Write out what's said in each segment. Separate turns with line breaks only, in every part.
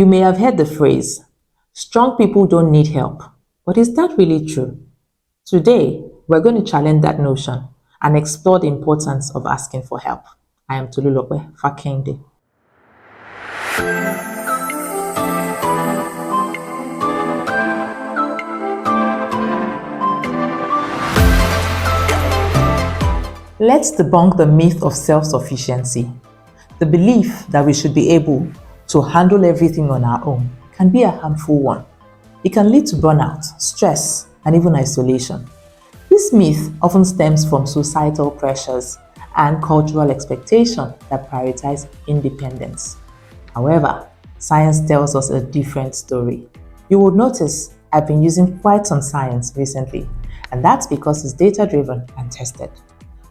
You may have heard the phrase, strong people don't need help, but is that really true? Today, we're going to challenge that notion and explore the importance of asking for help. I am Tolulope Fakende. Let's debunk the myth of self-sufficiency. The belief that we should be able to handle everything on our own can be a harmful one. It can lead to burnout, stress, and even isolation. This myth often stems from societal pressures and cultural expectations that prioritize independence. However, science tells us a different story. You will notice I've been using quite some science recently, and that's because it's data-driven and tested.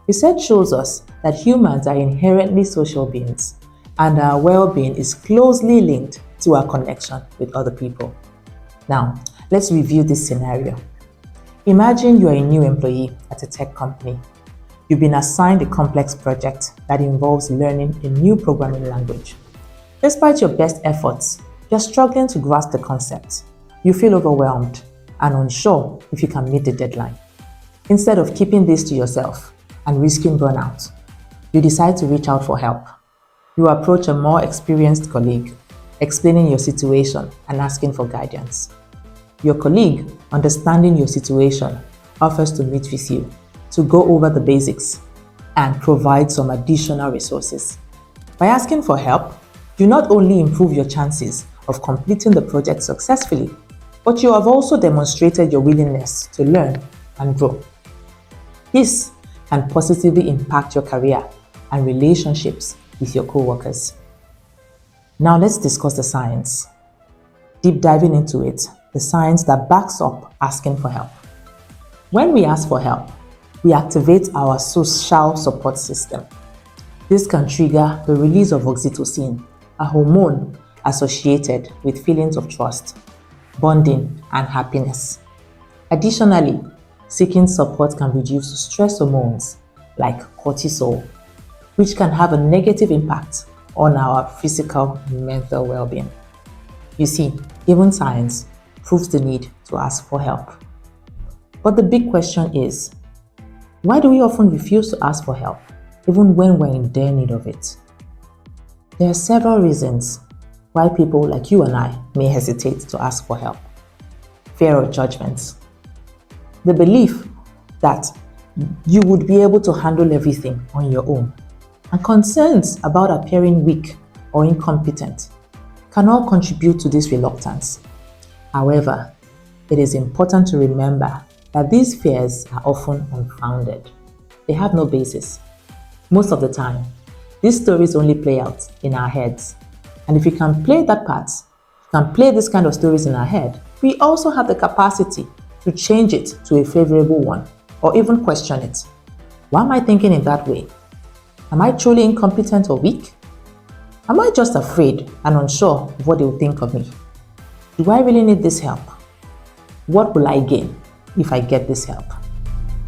Research shows us that humans are inherently social beings, and our well-being is closely linked to our connection with other people. Now, let's review this scenario. Imagine you're a new employee at a tech company. You've been assigned a complex project that involves learning a new programming language. Despite your best efforts, you're struggling to grasp the concept. You feel overwhelmed and unsure if you can meet the deadline. Instead of keeping this to yourself and risking burnout, you decide to reach out for help. You approach a more experienced colleague, explaining your situation and asking for guidance. Your colleague, understanding your situation, offers to meet with you to go over the basics and provide some additional resources. By asking for help, you not only improve your chances of completing the project successfully, but you have also demonstrated your willingness to learn and grow. This can positively impact your career and relationships with your co-workers. Now let's discuss the science. Deep diving into it, the science that backs up asking for help. When we ask for help, we activate our social support system. This can trigger the release of oxytocin, a hormone associated with feelings of trust, bonding, and happiness. Additionally, seeking support can reduce stress hormones like cortisol, which can have a negative impact on our physical and mental well-being. You see, even science proves the need to ask for help. But the big question is, why do we often refuse to ask for help, even when we're in dire need of it? There are several reasons why people like you and I may hesitate to ask for help. Fear of judgment. The belief that you would be able to handle everything on your own, and concerns about appearing weak or incompetent can all contribute to this reluctance. However, it is important to remember that these fears are often unfounded. They have no basis. Most of the time, these stories only play out in our heads. And if we can play that part, can play this kind of stories in our head, we also have the capacity to change it to a favorable one, or even question it. Why am I thinking in that way? Am I truly incompetent or weak? Am I just afraid and unsure of what they will think of me? Do I really need this help? What will I gain if I get this help?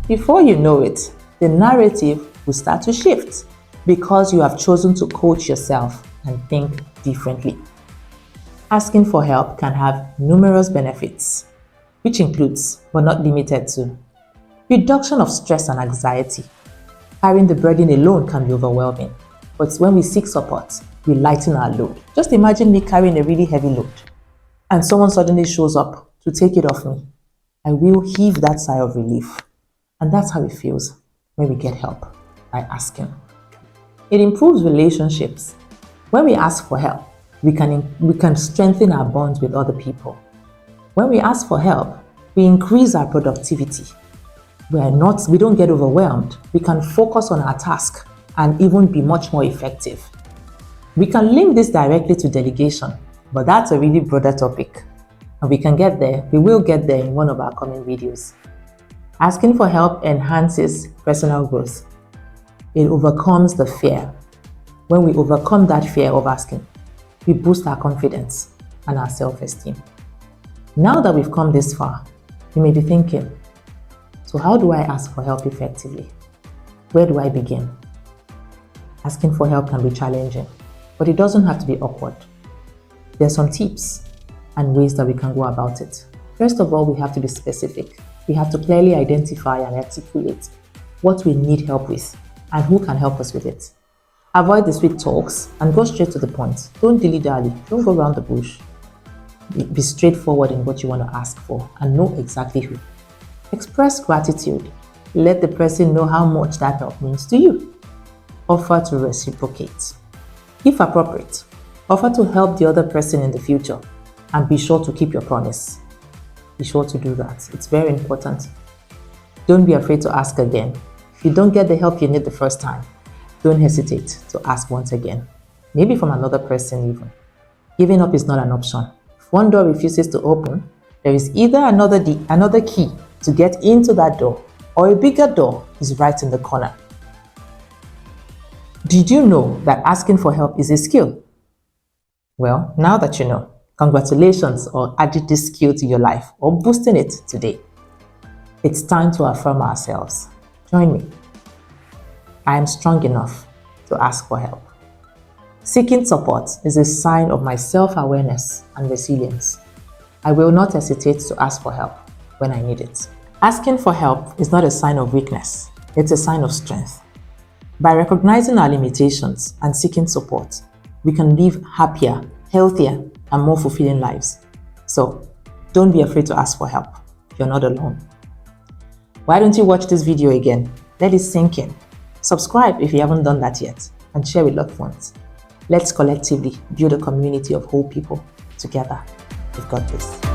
Before you know it, the narrative will start to shift because you have chosen to coach yourself and think differently. Asking for help can have numerous benefits, which includes, but not limited to, reduction of stress and anxiety. Carrying the burden alone can be overwhelming, but when we seek support, we lighten our load. Just imagine me carrying a really heavy load, and someone suddenly shows up to take it off me. I will heave that sigh of relief. And that's how it feels when we get help by asking. It improves relationships. When we ask for help, we can strengthen our bonds with other people. When we ask for help, we increase our productivity. We don't get overwhelmed. We can focus on our task and even be much more effective. We can link this directly to delegation, but that's a really broader topic. And we will get there in one of our coming videos. Asking for help enhances personal growth. It overcomes the fear. When we overcome that fear of asking, we boost our confidence and our self-esteem. Now that we've come this far, you may be thinking, so how do I ask for help effectively? Where do I begin? Asking for help can be challenging, but it doesn't have to be awkward. There are some tips and ways that we can go about it. First of all, we have to be specific. We have to clearly identify and articulate what we need help with and who can help us with it. Avoid the sweet talks and go straight to the point. Don't dilly-dally. Don't go around the bush. Be straightforward in what you want to ask for and know exactly who. Express gratitude. Let the person know how much that help means to you. Offer to reciprocate. If appropriate, offer to help the other person in the future and be sure to keep your promise. Be sure to do that. It's very important. Don't be afraid to ask again. If you don't get the help you need the first time, don't hesitate to ask once again. Maybe from another person even. Giving up is not an option. If one door refuses to open, there is either another key to get into that door, or a bigger door is right in the corner. Did you know that asking for help is a skill? Well, now that you know, congratulations on adding this skill to your life or boosting it today. It's time to affirm ourselves. Join me. I am strong enough to ask for help. Seeking support is a sign of my self-awareness and resilience. I will not hesitate to ask for help when I need it. Asking for help is not a sign of weakness, it's a sign of strength. By recognizing our limitations and seeking support, we can live happier, healthier, and more fulfilling lives. So, don't be afraid to ask for help. You're not alone. Why don't you watch this video again? Let it sink in. Subscribe if you haven't done that yet, and share with loved ones. Let's collectively build a community of whole people. Together, we've got this.